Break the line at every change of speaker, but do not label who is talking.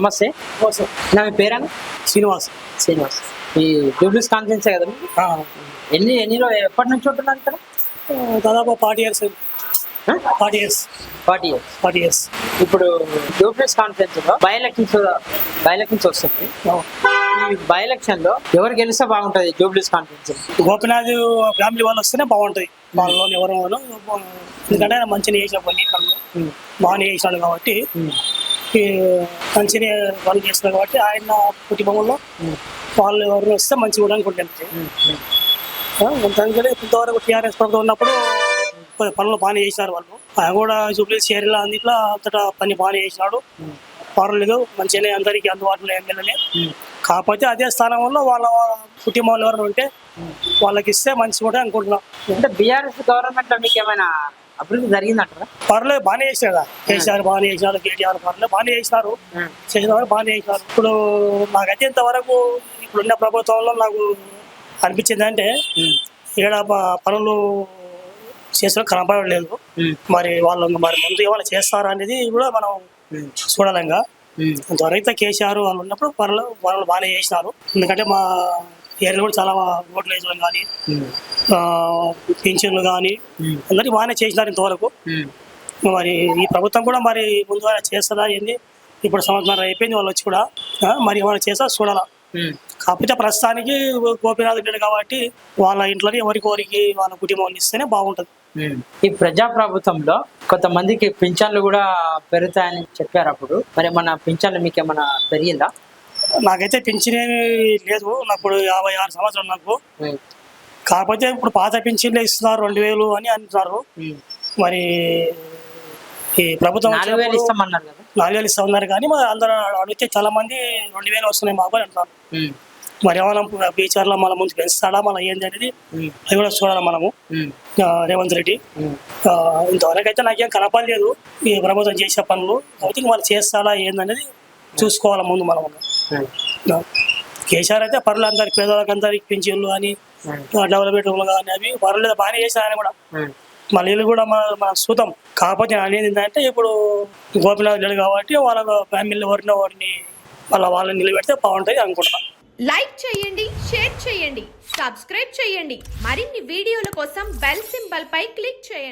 నమస్తే. నా మీ పేరేనా?
శ్రీనివాస్.
శ్రీనివాస్. ఈ జూబ్లీస్ కాన్ఫరెన్స్ కదా? ఎప్పటి నుంచి ఉంటున్నారు ఇక్కడ?
దాదాపు 40 years.
40 years. ఇప్పుడు జూబ్లీస్ కాన్ఫరెన్స్ లో బై ఎలక్షన్స్ వస్తుంది. ఈ బై ఎలక్షన్ లో ఎవరు గెలిస్తే బాగుంటది? జూబ్లీస్ కాన్ఫరెన్స్
గోపినాథ్ ఫ్యామిలీ వాళ్ళు వస్తేనే బాగుంటది. వాళ్ళలో ఎవరు ఎందుకంటే ఆయన మంచిగా చేసిన పని బాగానే చేసినాడు కాబట్టి మంచిగా వాళ్ళు చేస్తున్నారు కాబట్టి ఆయన కుటుంబంలో వాళ్ళు ఎవరు వస్తే మంచిగా కూడా అనుకుంటుంది. ఇంతవరకు టీఆర్ఎస్ ప్రభుత్వం ఉన్నప్పుడు పనులు బాగానే చేసినారు వాళ్ళు. ఆయన కూడా జూబ్లీస్ ఏరియాలో అందుట్లో అంతటా పని బాగానే చేసినాడు. పర్వాలేదు, మంచిగానే అందరికీ అందుబాటులో ఎమ్మెల్యేనే. కాకపోతే అదే స్థానంలో వాళ్ళ కుటుంబంలో ఎవరైనా ఉంటే వాళ్ళకి ఇస్తే మంచిగా కూడా అనుకుంటున్నాం.
అంటే బీఆర్ఎస్ గవర్నమెంట్ లో మీకు ఏమైనా అభివృద్ధి జరిగిందంటారా?
పర్లేదు, బాగానే చేశారు కదా. కేసీఆర్ బాగానే చేసినారు, కేటీఆర్ పర్లేదు బాగానే చేసినారు, చేసిన వరకు బాగానే చేసినారు. ఇప్పుడు నాకైతే ఇంతవరకు ఇప్పుడున్న ప్రభుత్వంలో నాకు అనిపించింది అంటే ఇక్కడ పనులు చేసిన కనపడలేదు. మరి వాళ్ళు ముందు ఏమైనా చేస్తారా అనేది కూడా మనం చూడాలంగా. ఇంతవరకు కేసీఆర్ వాళ్ళు ఉన్నప్పుడు పనులు బాగానే చేసినారు. ఎందుకంటే మా ఏరియాలో కూడా చాలా ఓట్లు వేసడం కానీ పింఛన్లు కానీ అందరికీ బాగానే చేసినారు ఇంతవరకు. మరి ఈ ప్రభుత్వం కూడా మరి ముందుగా చేస్తుందా ఏంది? ఇప్పుడు సంవత్సరం అయిపోయింది వాళ్ళు వచ్చి కూడా, మరి ఏమైనా చేస్తా చూడాలా. కాకపోతే ప్రస్తుతానికి గోపీనాథ్ రెడ్డి కాబట్టి వాళ్ళ ఇంట్లోనే ఎవరికి వాళ్ళ కుటుంబం ఇస్తేనే బాగుంటుంది.
ఈ ప్రజా ప్రభుత్వంలో కొంతమందికి పింఛన్లు కూడా పెరుగుతాయని చెప్పారు. అప్పుడు మరి మన పింఛన్లు మీకు ఏమైనా పెరిగిందా?
నాకైతే పింఛన్ ఏమి లేదు. నాకు 56 సంవత్సరాలు నాకు. కాకపోతే ఇప్పుడు పాత పింఛన్లే ఇస్తున్నారు 2000 అని అంటున్నారు. మరి ఈ ప్రభుత్వం
4000 ఇస్తామన్నారు కదా.
4000 ఇస్తామన్నారు కానీ మరి అందరూ అడిగితే చాలా మంది 2000 వస్తున్నాయి మాకు అని అంటున్నారు. మరి ఏమైనా బీచర్లో మళ్ళీ ముందు పెంచుతాడా మళ్ళీ ఏంది అనేది అది కూడా చూడాలి మనము. రేవంత్ రెడ్డి ఇంతవరకు అయితే నాకేం కనపడలేదు ఈ ప్రభుత్వం చేసే పనులు. కాబట్టి వాళ్ళు చేస్తాడా ఏందనేది చూసుకోవాలి ముందు మనం. కేసీఆర్ అయితే పర్లేదు, అందరికి పేదవాళ్ళకి అందరికి పింఛన్లు కానీ డెవలప్మెంట్లు కానీ అవి పర్లేదు బాగానే చేశారు ఆయన కూడా. మళ్ళీ వీళ్ళు కూడా మన చూద్దాం. కాకపోతే అనేది ఏంటంటే ఇప్పుడు గోపినాథ్ రెడ్డి కాబట్టి వాళ్ళ ఫ్యామిలీ వారిని వాళ్ళని నిలబెడితే బాగుంటుంది అనుకుంటున్నాను.
లైక్ చేయండి, షేర్ చేయండి, సబ్స్క్రైబ్ చేయండి. మరిన్ని వీడియోల కోసం బెల్ సింబల్ పై క్లిక్ చేయండి.